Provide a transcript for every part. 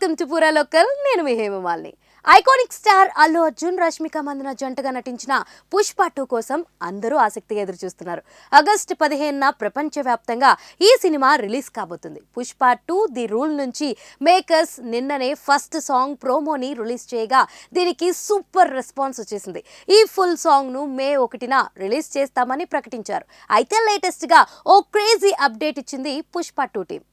Welcome to పూరా local. నేను మీ Hema Malini. Iconic star Allu Arjun, Rashmika Mandanna జంటగా నటించిన పుష్ప 2 కోసం అందరూ ఆసక్తిగా ఎదురుచూస్తున్నారు. ఆగస్టు 15న ప్రపంచవ్యాప్తంగా ఈ సినిమా రిలీజ్ కాబోతుంది. పుష్ప 2 ది రూల్ నుంచి మేకర్స్ నిన్ననే ఫస్ట్ సాంగ్ ప్రోమోని రిలీజ్ చేయగా దీనికి సూపర్ రెస్పాన్స్ వచ్చేసింది. ఈ ఫుల్ సాంగ్ ను మే 1న రిలీజ్ చేస్తామని ప్రకటించారు. అయితే లేటెస్ట్ గా ఓ క్రేజీ అప్డేట్ ఇచ్చింది పుష్ప 2 టీం.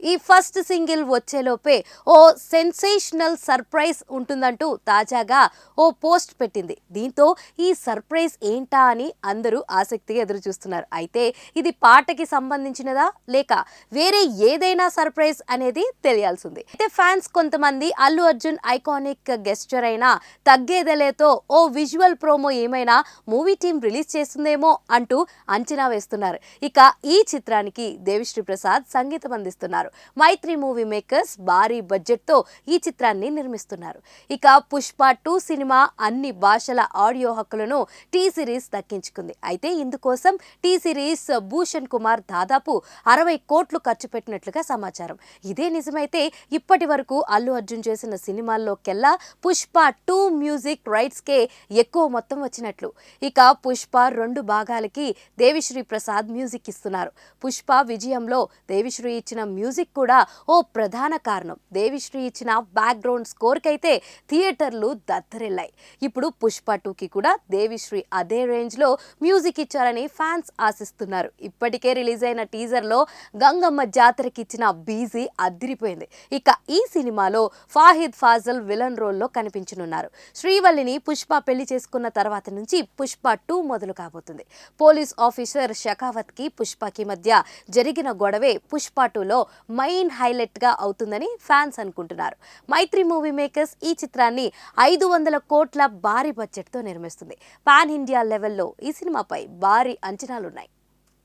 ఈ ఫస్ట్ సింగిల్ వచ్చేలోపే ఓ సెన్సేషనల్ సర్ప్రైజ్ ఉంటుందంటూ తాజాగా ఓ పోస్ట్ పెట్టింది. దీంతో ఈ సర్ప్రైజ్ ఏంటా అని అందరూ ఆసక్తిగా ఎదురు చూస్తున్నారు. అయితే ఇది పాటకి సంబంధించినదా లేక వేరే ఏదైనా సర్ప్రైజ్ అనేది తెలియాల్సింది. అయితే ఫ్యాన్స్ కొంతమంది అల్లు అర్జున్ ఐకానిక్ గెస్చర్ అయిన తగ్గేదలేతో ఓ విజువల్ ప్రోమో ఏమైనా మూవీ టీం రిలీజ్ చేస్తుందేమో అంటూ అంచనా వేస్తున్నారు. ఇక ఈ చిత్రానికి దేవిశ్రీ ప్రసాద్ సంగీతం అందిస్తున్నారు. మైత్రి మూవీ మేకర్స్ భారీ బడ్జెట్ తో ఈ చిత్రాన్ని నిర్మిస్తున్నారు. ఇక పుష్ప 2 సినిమా అన్ని భాషల ఆడియో హక్కులను టీ సిరీస్ దక్కించుకుంది. అయితే ఇందుకోసం టీ సిరీస్ భూషణ్ కుమార్ దాదాపు 60 కోట్లు ఖర్చు పెట్టినట్లుగా సమాచారం. ఇదే నిజమైతే ఇప్పటి వరకు అల్లు అర్జున్ చేసిన సినిమాల్లోకెల్లా పుష్ప 2 మ్యూజిక్ రైట్స్ కే ఎక్కువ మొత్తం వచ్చినట్లు. ఇక పుష్ప 2 భాగాలకి దేవిశ్రీ ప్రసాద్ మ్యూజిక్ ఇస్తున్నారు. పుష్ప విజయంలో దేవిశ్రీ ఇచ్చిన మ్యూజిక్ కూడా ఓ ప్రధాన కారణం. దేవిశ్రీ ఇచ్చిన బ్యాక్గ్రౌండ్ స్కోర్ కైతే థియేటర్లు దద్దరిల్లాయి. ఇప్పుడు పుష్ప 2కి కూడా దేవిశ్రీ అదే రేంజ్ లో మ్యూజిక్ ఇచ్చారని ఫ్యాన్స్ ఆశిస్తున్నారు. ఇప్పటికే రిలీజ్ అయిన టీజర్ లో గంగమ్మ జాతరకి ఇచ్చిన బీజీ అదిరిపోయింది. ఇక ఈ సినిమాలో ఫాహిద్ ఫాజల్ విలన్ రోల్లో కనిపించనున్నారు. శ్రీవల్లిని పుష్ప పెళ్లి చేసుకున్న తర్వాత నుంచి పుష్ప 2 మొదలు కాబోతుంది. పోలీస్ ఆఫీసర్ షకావత్ కి పుష్పకి మధ్య జరిగిన గొడవే పుష్ప 2లో మెయిన్ హైలైట్ గా అవుతుందని ఫ్యాన్స్ అనుకుంటున్నారు. మైత్రి మూవీ మేకర్స్ ఈ చిత్రాన్ని 500 కోట్ల భారీ బడ్జెట్ తో నిర్మిస్తుంది. పాన్ ఇండియా లెవెల్లో ఈ సినిమాపై భారీ అంచనాలున్నాయి.